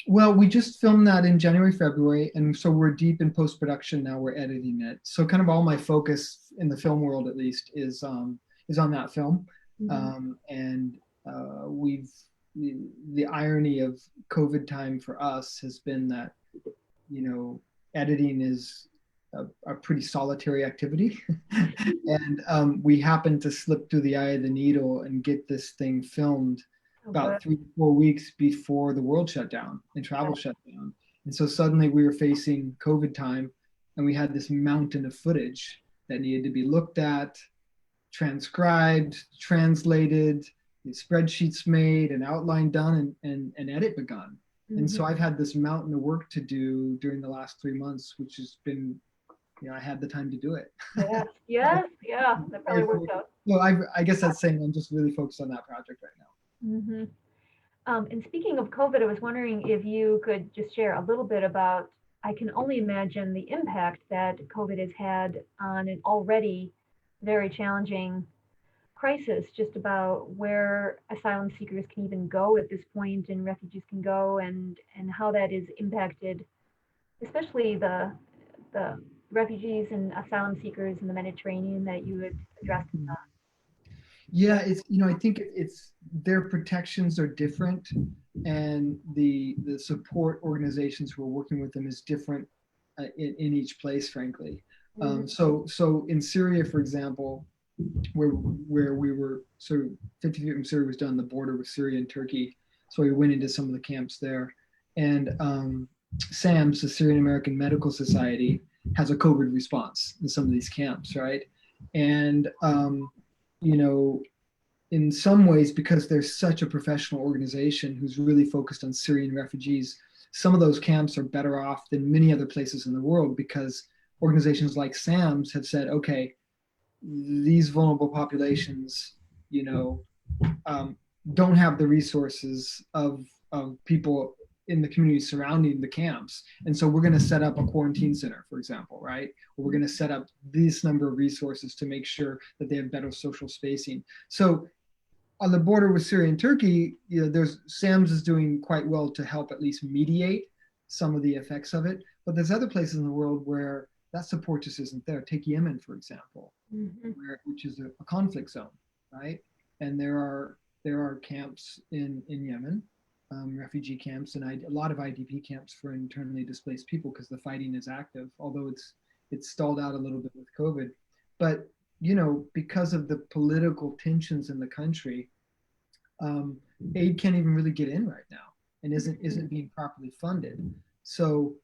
Well, we just filmed that in January, February, and so we're deep in post production now. We're editing it, so kind of all my focus in the film world, at least, is on that film. Mm-hmm. And we've the irony of COVID time for us has been that editing is a pretty solitary activity, and we happened to slip through the eye of the needle and get this thing filmed Oh, good. about 3 to 4 weeks before the world shut down and travel shut down. And so suddenly we were facing COVID time, and we had this mountain of footage that needed to be looked at, transcribed, translated, spreadsheets made, an outline done, and edit begun. And Mm-hmm. so I've had this mountain of work to do during the last 3 months, which has been, I had the time to do it. Yes, yes, yeah, that probably works out. Well, I guess that's saying I'm just really focused on that project right now. Mm-hmm. And speaking of COVID, I was wondering if you could just share a little bit about, I can only imagine the impact that COVID has had on an already very challenging crisis, just about where asylum seekers can even go at this point and refugees can go, and how that is impacted, especially the refugees and asylum seekers in the Mediterranean that you had addressed in Yeah, I think it's their protections are different, and the support organizations who are working with them is different in each place, frankly. the. So in Syria, for example, where we were sort of 50 feet from Syria was down the border with Syria and Turkey, so we went into some of the camps there, and SAMS, the Syrian American Medical Society, has a COVID response in some of these camps, right? And you know, in some ways, because there's such a professional organization who's really focused on Syrian refugees, some of those camps are better off than many other places in the world because organizations like SAMS have said, okay, these vulnerable populations, you know, don't have the resources of people in the community surrounding the camps. And so we're going to set up a quarantine center, for example, right? Or we're going to set up this number of resources to make sure that they have better social spacing. So on the border with Syria and Turkey, there's SAMS is doing quite well to help at least mediate some of the effects of it. But there's other places in the world where that support just isn't there. Take Yemen, for example, Mm-hmm. which is a conflict zone, right? And there are camps in Yemen, refugee camps, and a lot of IDP camps for internally displaced people because the fighting is active, although it's stalled out a little bit with COVID. But because of the political tensions in the country, aid can't even really get in right now, and isn't being properly funded. So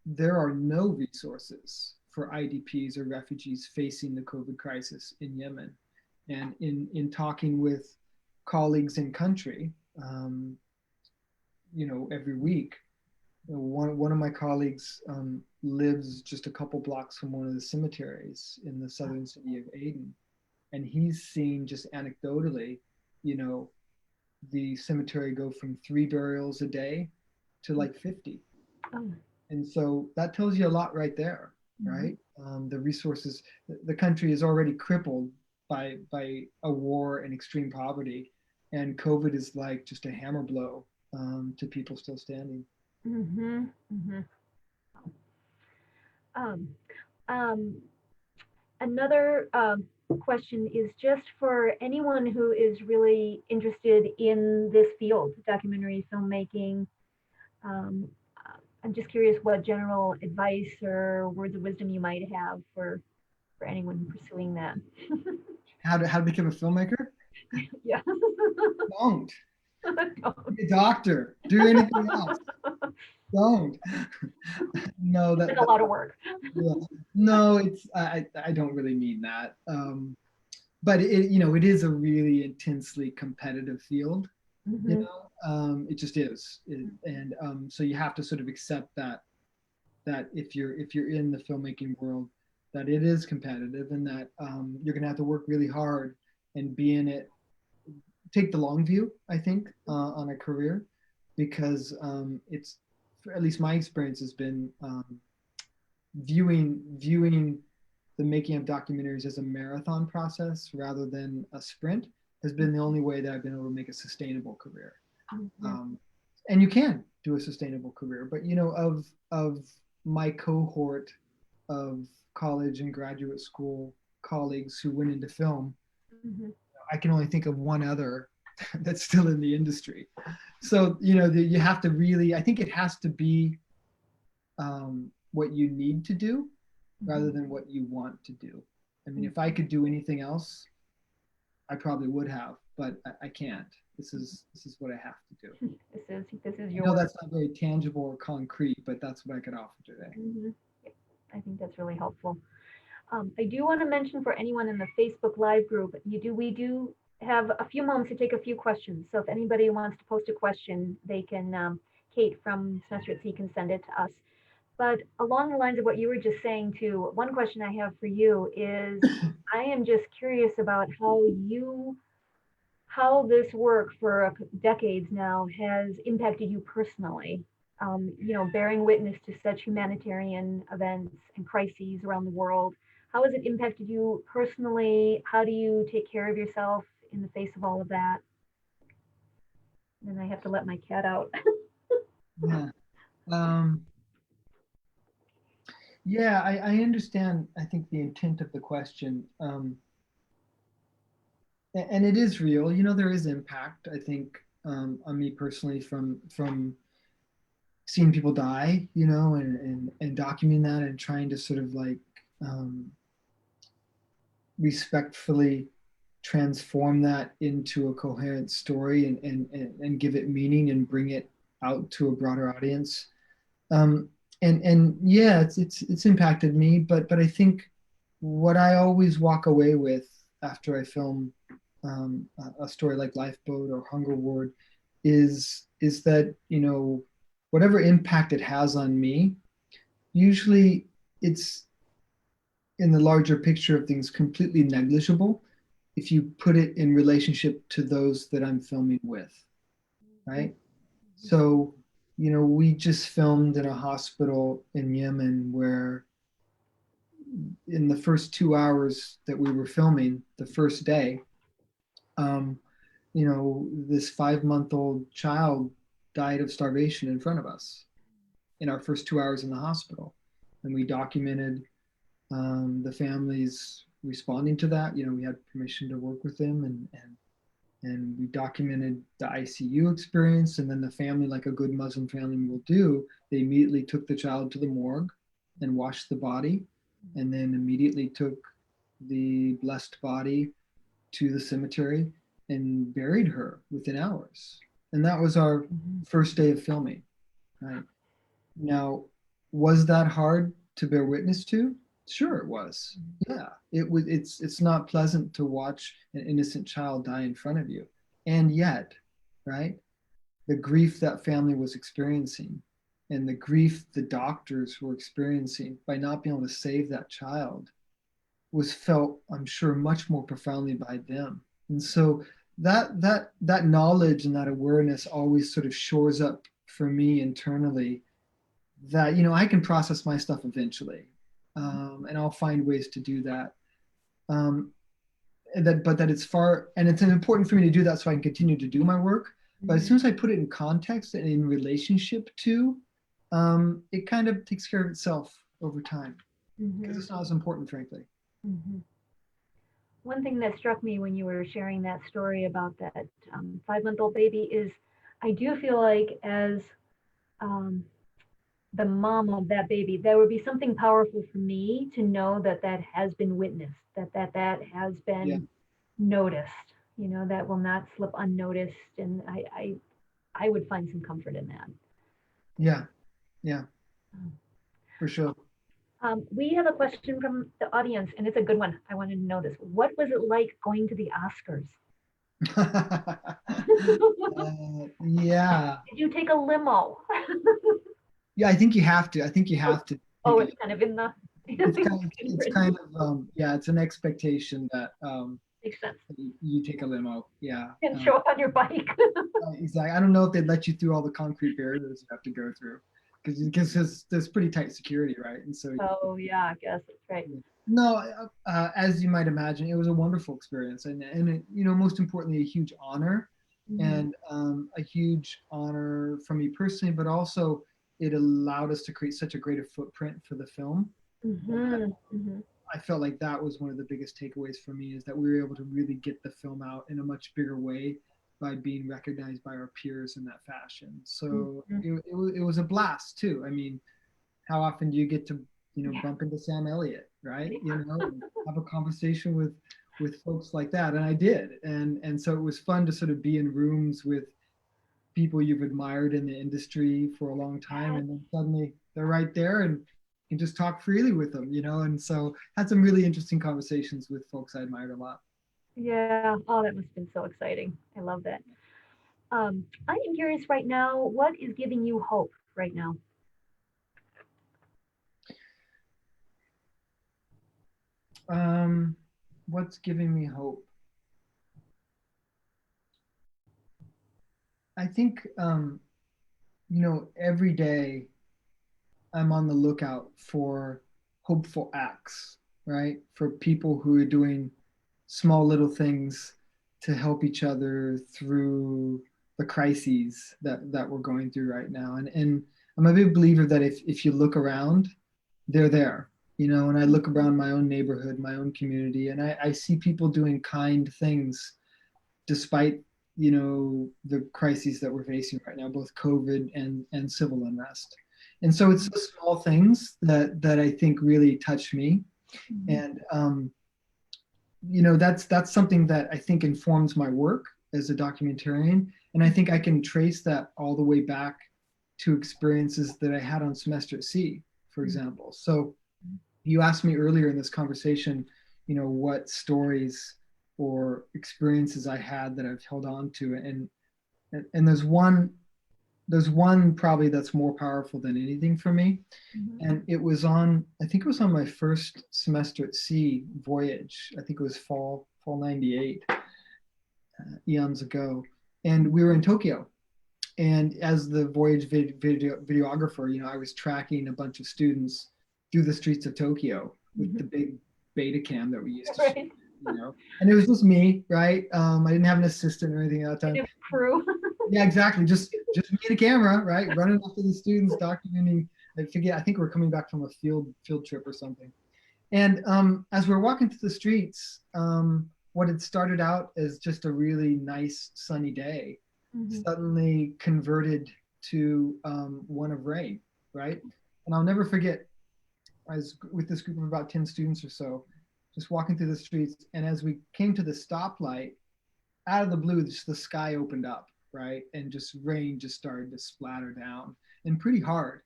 there are no resources for IDPs or refugees facing the COVID crisis in Yemen. And in talking with colleagues in country, every week, one of my colleagues lives just a couple blocks from one of the cemeteries in the southern city of Aden, and he's seen just anecdotally, you know, the cemetery go from 3 burials a day to like 50. Oh. And so that tells you a lot right there, right? The resources, the country is already crippled by a war and extreme poverty, and COVID is like just a hammer blow to people still standing. Mm-hmm. Mm-hmm. Um, um, Another question is just for anyone who is really interested in this field, documentary filmmaking. Um, I'm just curious what general advice or words of wisdom you might have for anyone pursuing that. How to become a filmmaker? Yeah. Don't. Be a doctor. Do anything else. Don't. No, It's like a lot of work. yeah. No, I don't really mean that. But it is a really intensely competitive field. Mm-hmm. It just is, and so you have to sort of accept that if you're in the filmmaking world, that it is competitive, and that you're going to have to work really hard and be in it. Take the long view, I think, on a career, because it's, at least my experience has been viewing the making of documentaries as a marathon process rather than a sprint has been the only way that I've been able to make a sustainable career. And you can do a sustainable career, but of my cohort of college and graduate school colleagues who went into film, Mm-hmm. I can only think of one other that's still in the industry. So you have to really, I think it has to be what you need to do rather than what you want to do. I mean, if I could do anything else, I probably would have, but I can't. This is what I have to do. This is I your know that's not very tangible or concrete, but that's what I could offer today. Mm-hmm. I think that's really helpful. I do want to mention for anyone in the Facebook Live group, we do have a few moments to take a few questions. So if anybody wants to post a question, they can, Kate from Semester at Sea can send it to us. But along the lines of what you were just saying too, one question I have for you is, I am just curious about how this work for decades now has impacted you personally. Bearing witness to such humanitarian events and crises around the world. How has it impacted you personally? How do you take care of yourself in the face of all of that? And I have to let my cat out. Yeah. Yeah, I understand, I think, the intent of the question. And it is real. There is impact, I think, on me personally from seeing people die, and documenting that and trying to sort of like respectfully transform that into a coherent story and give it meaning and bring it out to a broader audience. And yeah, it's impacted me, but I think what I always walk away with after I film a story like Lifeboat or Hunger Ward is that whatever impact it has on me, usually it's in the larger picture of things completely negligible if you put it in relationship to those that I'm filming with, right? So we just filmed in a hospital in Yemen where in the first 2 hours that we were filming the first day, um, this 5-month-old child died of starvation in front of us in our first 2 hours in the hospital. and we documented the families responding to that. We had permission to work with them, and we documented the ICU experience. And then the family, like a good Muslim family will do, they immediately took the child to the morgue and washed the body, and then immediately took the blessed body to the cemetery and buried her within hours. And that was our first day of filming. Right. Now, was that hard to bear witness to? Sure, it was. Yeah, it was. It's not pleasant to watch an innocent child die in front of you, and yet, right, the grief that family was experiencing, and the grief the doctors were experiencing by not being able to save that child, was felt, I'm sure, much more profoundly by them. And so that knowledge and that awareness always sort of shores up for me internally that I can process my stuff eventually, and I'll find ways to do that. But that it's far, and it's important for me to do that so I can continue to do my work. But as soon as I put it in context and in relationship to, it kind of takes care of itself over time, because it's not as important, frankly. One thing that struck me when you were sharing that story about that 5-month-old baby is I do feel like as the mom of that baby, there would be something powerful for me to know that that has been witnessed, that has been noticed, that will not slip unnoticed. And I would find some comfort in that. Yeah, for sure. We have a question from the audience, and it's a good one. I wanted to know this. What was it like going to the Oscars? Yeah. Did you take a limo? Yeah, I think you have to. Oh, it's kind of in the. It's kind of yeah. It's an expectation that makes sense. You take a limo. Yeah. And show up on your bike. Exactly. I don't know if they'd let you through all the concrete barriers you have to go through, because there's pretty tight security, right? And so. Oh yeah, I guess that's right. No, as you might imagine, it was a wonderful experience, and it, most importantly, a huge honor, and a huge honor for me personally, but also it allowed us to create such a greater footprint for the film. I felt like that was one of the biggest takeaways for me, is that we were able to really get the film out in a much bigger way by being recognized by our peers in that fashion. So it was a blast too. I mean, how often do you get to bump into Sam Elliott, right? Have a conversation with folks like that, and I did, and so it was fun to sort of be in rooms with people you've admired in the industry for a long time, and then suddenly they're right there, and you can just talk freely with them, and so had some really interesting conversations with folks I admired a lot. Yeah. Oh, that must have been so exciting. I love that. I am curious right now, what is giving you hope right now? What's giving me hope? I think, every day I'm on the lookout for hopeful acts, right? For people who are doing small little things to help each other through the crises that we're going through right now. And I'm a big believer that if you look around, they're there. And I look around my own neighborhood, my own community, and I see people doing kind things despite the crises that we're facing right now, both COVID and civil unrest. And so it's the small things that I think really touch me. And that's something that I think informs my work as a documentarian. And I think I can trace that all the way back to experiences that I had on Semester at Sea, for example. So you asked me earlier in this conversation, what stories or experiences I had that I've held on to, and there's one probably that's more powerful than anything for me, and I think it was on my first Semester at Sea voyage. I think it was fall '98, eons ago, and we were in Tokyo. And as the voyage videographer, I was tracking a bunch of students through the streets of Tokyo with the big beta cam that we used to shoot, and it was just me, right? I didn't have an assistant or anything at that time. Crew. Yeah, exactly. Just me and a camera, right? Running after the students, documenting I forget. I think we're coming back from a field trip or something. And as we're walking through the streets, what had started out as just a really nice sunny day suddenly converted to one of rain, right? And I'll never forget, I was with this group of about 10 students or so, just walking through the streets. And as we came to the stoplight, out of the blue, just the sky opened up, right? And just rain just started to splatter down and pretty hard.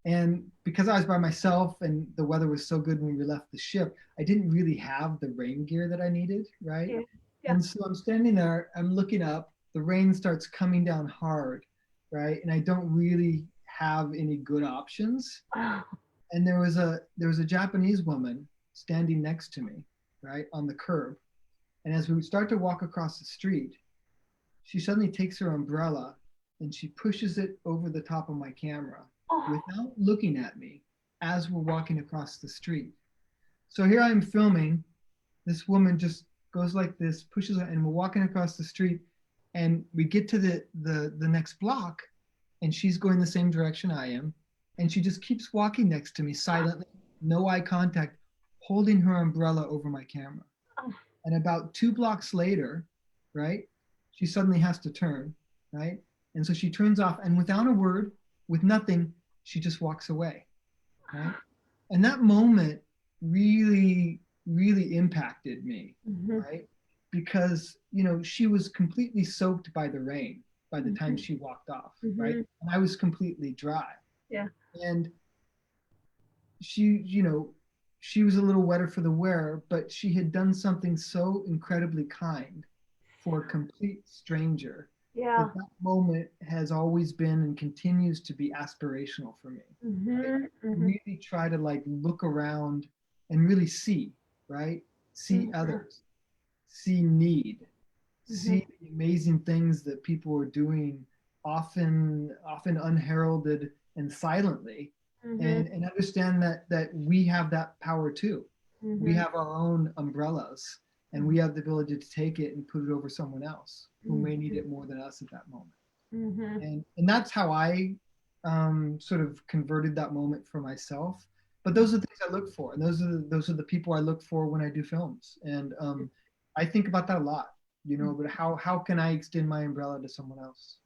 And because I was by myself and the weather was so good when we left the ship, I didn't really have the rain gear that I needed, right? Yeah. Yeah. And so I'm standing there, I'm looking up, the rain starts coming down hard, right? And I don't really have any good options. Oh. And there was a Japanese woman standing next to me, right, on the curb. And as we start to walk across the street, she suddenly takes her umbrella and she pushes it over the top of my camera without looking at me as we're walking across the street. So here I'm filming. This woman just goes like this, pushes it, and we're walking across the street. And we get to the next block, and she's going the same direction I am. And she just keeps walking next to me silently, no eye contact, holding her umbrella over my camera. And about 2 blocks later, right, she suddenly has to turn, right? And so she turns off, and without a word, with nothing, she just walks away, right? And that moment really, really impacted me, right? Because, you know, she was completely soaked by the rain by the time she walked off, right? And I was completely dry. Yeah. And she, you know, she was a little wetter for the wear, but she had done something so incredibly kind for a complete stranger. Yeah. That moment has always been and continues to be aspirational for me. Right? Really try to like look around and really see, right? See others, see need, see the amazing things that people are doing, often unheralded and silently, and understand that we have that power too. We have our own umbrellas, and we have the ability to take it and put it over someone else who may need it more than us at that moment. And that's how I sort of converted that moment for myself. But those are the things I look for, and those are the people I look for when I do films. And I think about that a lot, you know. But how can I extend my umbrella to someone else?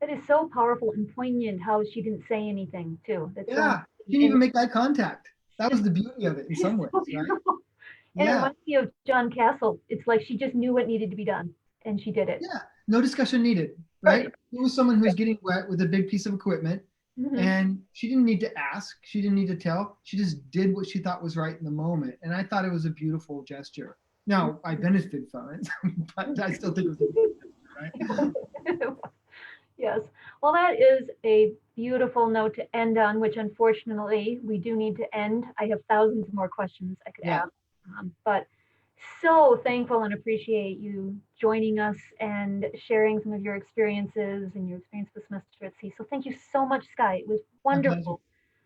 That is so powerful and poignant. How she didn't say anything too. That's yeah, she didn't even make eye contact. That was the beauty of it in some ways, right? And it reminds me of John Castle. It's like she just knew what needed to be done, and she did it. Yeah, no discussion needed, right? It was someone who was getting wet with a big piece of equipment, and she didn't need to ask. She didn't need to tell. She just did what she thought was right in the moment, and I thought it was a beautiful gesture. Now, I benefited from it, but I still think it was a beautiful gesture, right? Yes. Well, that is a beautiful note to end on, which unfortunately we do need to end. I have thousands more questions I could ask, but so thankful and appreciate you joining us and sharing some of your experiences and your experience this semester at sea. So thank you so much, Skye. It was wonderful.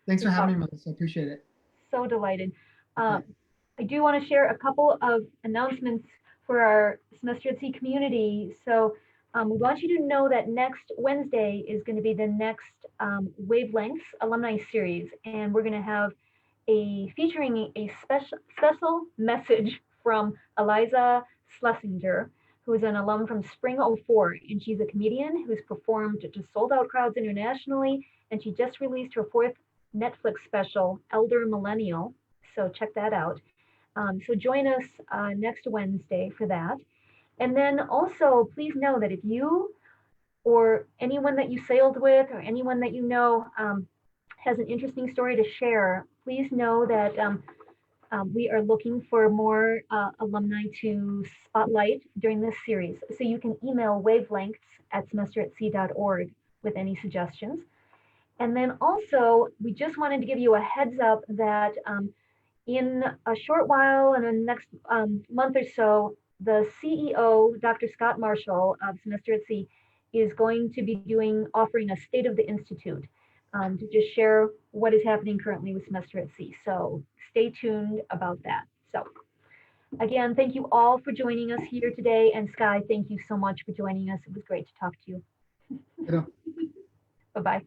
Thanks for having me, Melissa. I appreciate it. So delighted. I do want to share a couple of announcements for our semester at sea community. So we want you to know that next Wednesday is going to be the next Wavelengths Alumni Series, and we're going to have featuring a special message from Eliza Schlesinger, who is an alum from Spring '04, and she's a comedian who's performed to sold-out crowds internationally, and she just released her 4th Netflix special, Elder Millennial, so check that out. So join us next Wednesday for that. And then also, please know that if you or anyone that you sailed with or anyone that you know has an interesting story to share, please know that we are looking for more alumni to spotlight during this series. So you can email wavelengths@semesteratsea.org with any suggestions. And then also, we just wanted to give you a heads up that in a short while, in the next month or so, the CEO, Dr. Scott Marshall of Semester at Sea, is going to be offering a State of the Institute to just share what is happening currently with Semester at Sea. So stay tuned about that. So again, thank you all for joining us here today. And Skye, thank you so much for joining us. It was great to talk to you. Yeah. Bye-bye.